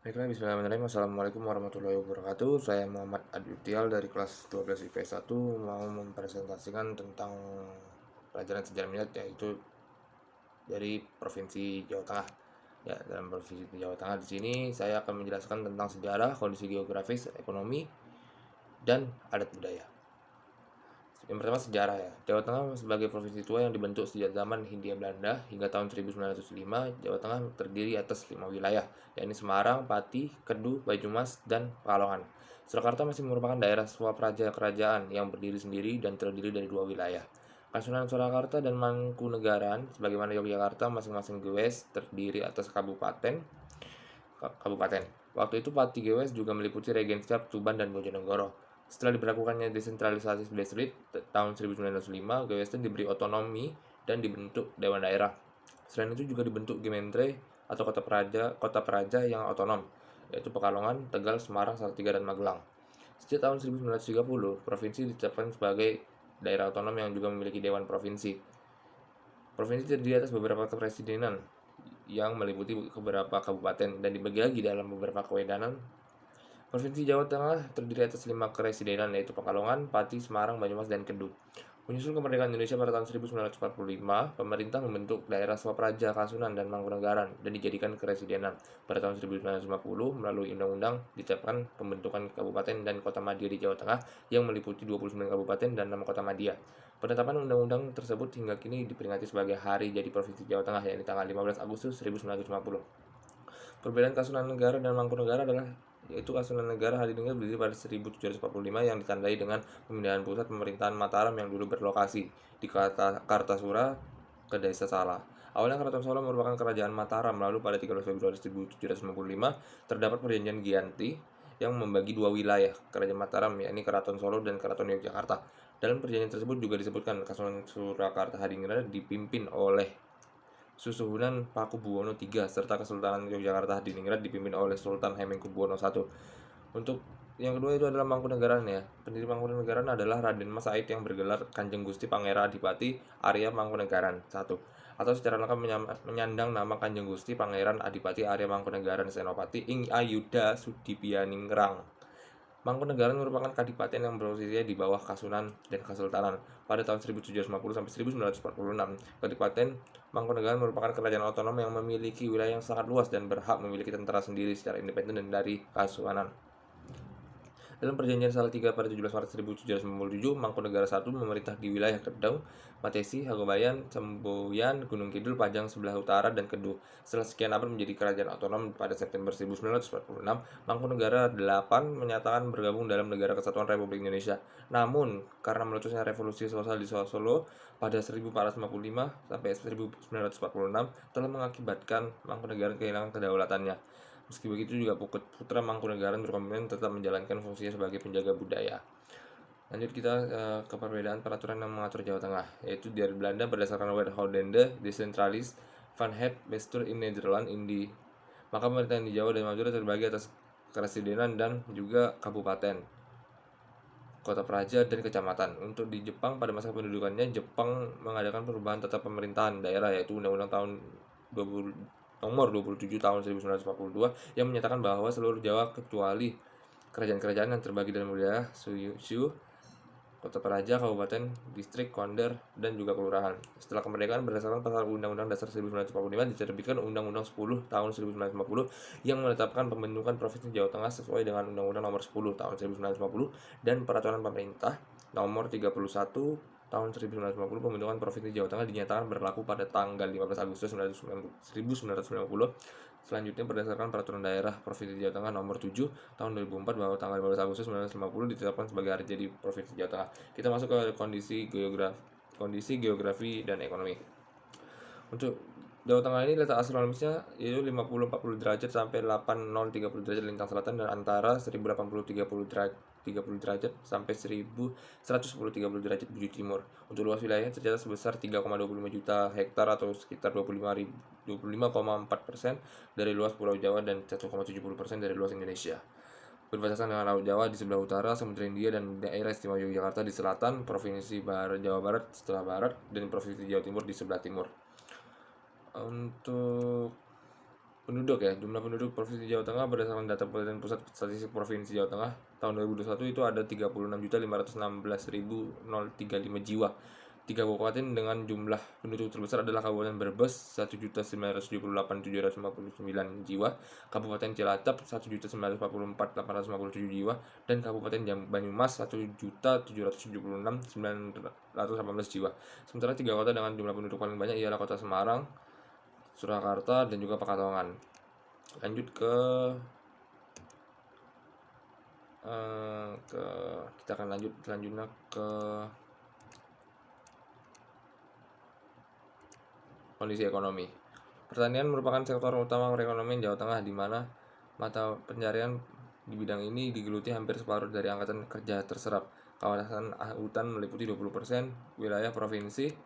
Baiklah, bismillahirrahmanirrahim. Assalamualaikum warahmatullahi wabarakatuh. Saya Muhammad Adutial dari kelas 12 IPS 1 mau mempresentasikan tentang pelajaran sejarah minat, yaitu dari Provinsi Jawa Tengah. Ya, dalam Provinsi Jawa Tengah di sini saya akan menjelaskan tentang sejarah, kondisi geografis, ekonomi, dan adat budaya. Yang pertama, sejarah ya. Jawa Tengah sebagai provinsi tua yang dibentuk sejak zaman Hindia Belanda hingga tahun 1905, Jawa Tengah terdiri atas 5 wilayah, yakni Semarang, Pati, Kedu, Banyumas, dan Pekalongan. Surakarta masih merupakan daerah swapraja kerajaan yang berdiri sendiri dan terdiri dari 2 wilayah, Kasunanan Surakarta dan Mangkunegaran. Sebagaimana Yogyakarta, masing-masing gewes terdiri atas kabupaten. Waktu itu Pati Gewes juga meliputi Regensiap, Tuban, dan Bojonegoro. Setelah diberlakukannya desentralisasi distrik tahun 1905, Gewesen diberi otonomi dan dibentuk Dewan Daerah. Selain itu juga dibentuk Gementre atau kota peraja yang otonom, yaitu Pekalongan, Tegal, Semarang, Salatiga, dan Magelang. Sejak tahun 1930, provinsi ditetapkan sebagai daerah otonom yang juga memiliki Dewan Provinsi. Provinsi terdiri atas beberapa kepresidenan yang meliputi beberapa kabupaten dan dibagi lagi dalam beberapa kewedanan. Provinsi Jawa Tengah terdiri atas 5 keresidenan, yaitu Pekalongan, Pati, Semarang, Banyumas, dan Kedu. Menyusul kemerdekaan Indonesia pada tahun 1945, pemerintah membentuk daerah swapraja Kasunan dan Mangkunegaran dan dijadikan keresidenan. Pada tahun 1950, melalui undang-undang ditetapkan pembentukan kabupaten dan kota madya di Jawa Tengah yang meliputi 29 kabupaten dan 6 kota madya. Penetapan undang-undang tersebut hingga kini diperingati sebagai Hari Jadi Provinsi Jawa Tengah, yakni tanggal 15 Agustus 1950. Perbedaan Kasunan Negara dan Mangkunegaran adalah yaitu Kasunan Negara Hadiningrat berdiri pada 1745 yang ditandai dengan pemindahan pusat pemerintahan Mataram yang dulu berlokasi di Kartasura ke Desa Sala. Awalnya Keraton Solo merupakan kerajaan Mataram, lalu pada 13 Februari 1755 terdapat perjanjian Giyanti yang membagi 2 wilayah kerajaan Mataram, yakni Keraton Solo dan Keraton Yogyakarta. Dalam perjanjian tersebut juga disebutkan Kasunan Surakarta Hadiningrat dipimpin oleh Susuhunan Pakubuwono III serta Kesultanan Yogyakarta Hadiningrat dipimpin oleh Sultan Hamengkubuwono I. Untuk yang kedua itu adalah Mangkunegaran ya. Pendiri Mangkunegaran adalah Raden Mas Said yang bergelar Kanjeng Gusti Pangeran Adipati Arya Mangkunegaran I, atau secara lengkap menyandang nama Kanjeng Gusti Pangeran Adipati Arya Mangkunegaran Senopati ing Ayuda Sudipianinggrang. Mangkunegaran merupakan kadipaten yang berposisi di bawah Kasunan dan Kesultanan. Pada tahun 1750 sampai 1946, Kadipaten Mangkunegaran merupakan kerajaan otonom yang memiliki wilayah yang sangat luas dan berhak memiliki tentara sendiri secara independen dan dari Kasunanan. Dalam perjanjian Salatiga pada 17 Maret 1797, Mangkunegaran I memerintah di wilayah Kedung, Matesi, Hagobayan, Semboyan, Gunung Kidul, Pajang sebelah utara, dan Kedu. Setelah sekian abad menjadi kerajaan otonom pada September 1946, Mangkunegaran 8 menyatakan bergabung dalam Negara Kesatuan Republik Indonesia. Namun, karena meletusnya revolusi sosial di Solo pada 1455 sampai 1946 telah mengakibatkan Mangkunegaran kehilangan kedaulatannya. Meski begitu juga putra Mangkunegaran berkomitmen tetap menjalankan fungsinya sebagai penjaga budaya. Lanjut kita ke perbedaan peraturan yang mengatur Jawa Tengah, yaitu dari Belanda berdasarkan Wethoudende Decentralis van het Bestuur in Nederland Indi. Maka pemerintahan di Jawa dan Madura terbagi atas keresidenan dan juga kabupaten, kota peraja, dan kecamatan. Untuk di Jepang pada masa pendudukannya, Jepang mengadakan perubahan tata pemerintahan daerah, yaitu Undang-Undang tahun 20, nomor 27 tahun 1942 yang menyatakan bahwa seluruh Jawa kecuali kerajaan-kerajaan yang terbagi dalam wilayah Kyushu, kota peraja, kabupaten, distrik, konder, dan juga kelurahan. Setelah kemerdekaan berdasarkan pasal Undang-Undang Dasar 1945 diterbitkan Undang-Undang 10 tahun 1950 yang menetapkan pembentukan Provinsi Jawa Tengah sesuai dengan Undang-Undang nomor 10 tahun 1950 dan Peraturan Pemerintah nomor 31 tahun 1950. Pembentukan Provinsi Jawa Tengah dinyatakan berlaku pada tanggal 15 Agustus 1990. Selanjutnya berdasarkan Peraturan Daerah Provinsi Jawa Tengah nomor 7 tahun 2004 bahwa tanggal 15 Agustus 1950 ditetapkan sebagai hari jadi Provinsi Jawa Tengah. Kita masuk ke kondisi geografi dan ekonomi. Untuk Jawa Tengah ini letak astronomisnya yaitu 50-40 derajat sampai 80-30 derajat lintang selatan dan antara 1080-30 derajat sampai 1110-30 derajat bujur timur. Untuk luas wilayahnya tercatat sebesar 3,25 juta hektar atau sekitar 25,4% dari luas Pulau Jawa dan 1,70% dari luas Indonesia. Berbatasan dengan Laut Jawa di sebelah utara, Samudra Hindia, dan daerah istimewa Yogyakarta di selatan, Provinsi Jawa Barat sebelah barat, dan Provinsi Jawa Timur di sebelah timur. Untuk Penduduk ya, jumlah penduduk Provinsi Jawa Tengah berdasarkan data Badan Pusat Statistik Provinsi Jawa Tengah tahun 2021 itu ada 36.516.035 jiwa. 3 kabupaten dengan jumlah penduduk terbesar adalah Kabupaten Brebes 1.978.759 jiwa, Kabupaten Cilacap 1.944.857 jiwa, dan Kabupaten Banyumas 1.776.918 jiwa. Sementara 3 kota dengan jumlah penduduk paling banyak ialah Kota Semarang, Surakarta, dan juga Pekalongan. Lanjut kita akan lanjut selanjutnya ke kondisi ekonomi. Pertanian merupakan sektor utama perekonomian Jawa Tengah, di mana mata pencarian di bidang ini digeluti hampir separuh dari angkatan kerja terserap. Kawasan hutan meliputi 20%, wilayah provinsi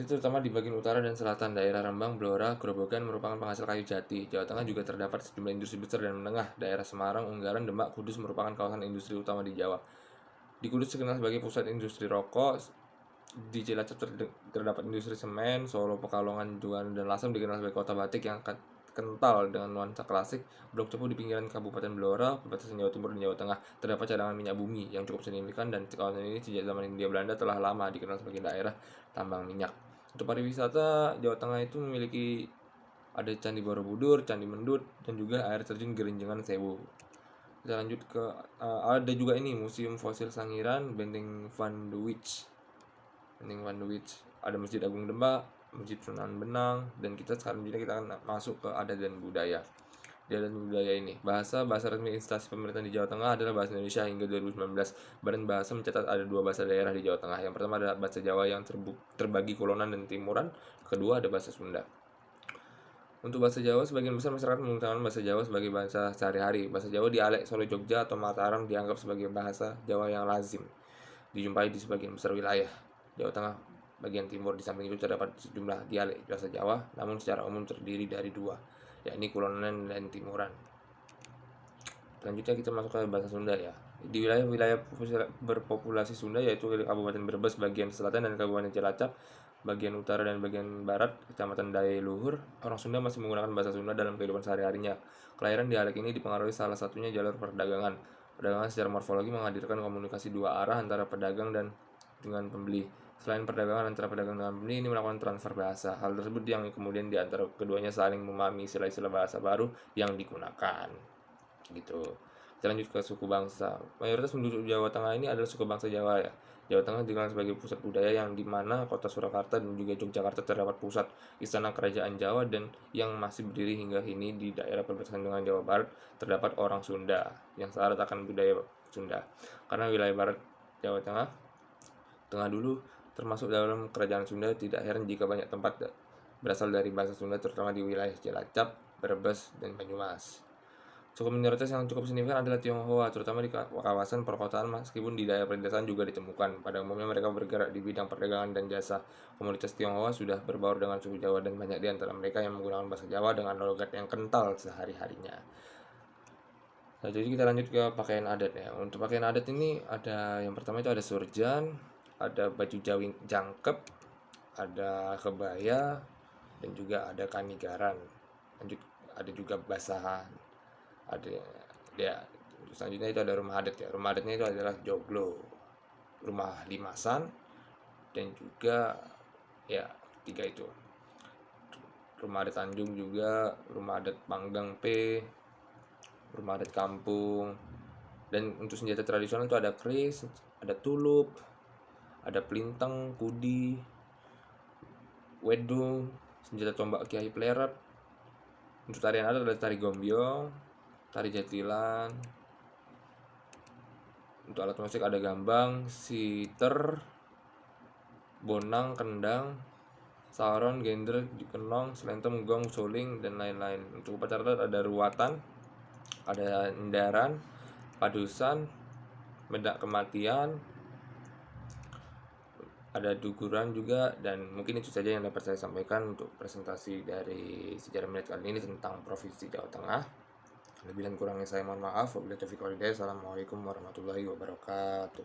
terutama di bagian utara dan selatan. Daerah Rembang, Blora, Grobogan merupakan penghasil kayu jati. Jawa Tengah juga terdapat sejumlah industri besar dan menengah. Daerah Semarang, Ungaran, Demak, Kudus merupakan kawasan industri utama di Jawa. Di Kudus dikenal sebagai pusat industri rokok. Di Cilacap terdapat industri semen. Solo, Pekalongan, Juanda, dan Lasem dikenal sebagai kota batik yang kental dengan nuansa klasik. Blok Cepu di pinggiran Kabupaten Blora, perbatasan Jawa Timur dan Jawa Tengah, terdapat cadangan minyak bumi yang cukup signifikan, dan kawasan ini sejak zaman Hindia Belanda telah lama dikenal sebagai daerah tambang minyak. Untuk pariwisata, Jawa Tengah itu memiliki ada Candi Borobudur, Candi Mendut, dan juga air terjun Gerenjengan Sewu. Kita lanjut ke ada juga ini Museum Fosil Sangiran, Benteng Van de Wijk, ada Masjid Agung Demak, Masjid Sunan Benang, dan kita akan masuk ke adat dan budaya. Di adat dan budaya ini, bahasa resmi instansi pemerintahan di Jawa Tengah adalah bahasa Indonesia hingga 2019. Badan Bahasa mencatat ada 2 bahasa daerah di Jawa Tengah. Yang pertama adalah bahasa Jawa yang terbagi Kulonan dan Timuran. Kedua ada bahasa Sunda. Untuk bahasa Jawa, sebagian besar masyarakat menggunakan bahasa Jawa sebagai bahasa sehari-hari. Bahasa Jawa dialek Solo, Jogja, atau Mataram dianggap sebagai bahasa Jawa yang lazim dijumpai di sebagian besar wilayah Jawa Tengah bagian timur. Di samping itu terdapat sejumlah dialek bahasa Jawa, namun secara umum terdiri dari 2, yakni Kulonan dan Timuran. Selanjutnya kita masuk ke bahasa Sunda ya. Di wilayah berpopulasi Sunda yaitu Kabupaten Brebes bagian selatan dan Kabupaten Cilacap bagian utara dan bagian barat, Kecamatan Daya Luhur, orang Sunda masih menggunakan bahasa Sunda dalam kehidupan sehari-harinya. Kelahiran dialek ini dipengaruhi salah satunya jalur perdagangan. Perdagangan secara morfologi menghadirkan komunikasi 2 arah antara pedagang dan dengan pembeli. Selain perdagangan antara pedagang dengan pembeli, ini melakukan transfer bahasa. Hal tersebut yang kemudian di antara keduanya saling memahami istilah-istilah bahasa baru yang digunakan. Gitu. Kita lanjut ke suku bangsa. Mayoritas penduduk Jawa Tengah ini adalah suku bangsa Jawa ya. Jawa Tengah dikenal sebagai pusat budaya yang dimana kota Surakarta dan juga Yogyakarta terdapat pusat istana kerajaan Jawa, dan yang masih berdiri hingga kini. Di daerah perbatasan dengan Jawa Barat terdapat orang Sunda yang syarat akan budaya Sunda. Karena wilayah barat Jawa Tengah dulu termasuk dalam kerajaan Sunda, tidak heran jika banyak tempat berasal dari bahasa Sunda, terutama di wilayah Cilacap, Brebes, dan Banyumas. Suku minoritas yang cukup signifikan adalah Tionghoa, terutama di kawasan perkotaan, meskipun di daerah pedesaan juga ditemukan. Pada umumnya mereka bergerak di bidang perdagangan dan jasa. Komunitas Tionghoa sudah berbaur dengan suku Jawa, dan banyak di antara mereka yang menggunakan bahasa Jawa dengan logat yang kental sehari-harinya. Nah, jadi kita lanjut ke pakaian adat ya. Untuk pakaian adat ini ada yang pertama itu ada surjan, ada baju jangkep, ada kebaya, dan juga ada kanigaran. Lanjut ada juga basahan. Ada ya, selanjutnya itu ada rumah adat ya. Rumah adatnya itu adalah joglo, rumah limasan, dan juga ya 3 itu. Rumah adat Tanjung juga, rumah adat Panggang P, rumah adat kampung. Dan untuk senjata tradisional itu ada keris, ada tulup, ada pelintang, kudi, wedung, senjata tombak Kiai Plerat. Untuk tarian adat ada tari gombyong, tari jatilan. Untuk alat musik ada gambang, siter, bonang, kendang, saron, gender, kenong, selentem, gong, suling, dan lain-lain. Untuk upacara adat ada ruatan, ada endaran, padusan, medak kematian, ada duguran juga. Dan mungkin itu saja yang dapat saya sampaikan untuk presentasi dari Sejarah Menit kali ini tentang Provinsi Jawa Tengah. Lebih dan kurangnya saya mohon maaf. Wabillahi taufiq wal hidayah. Assalamualaikum warahmatullahi wabarakatuh.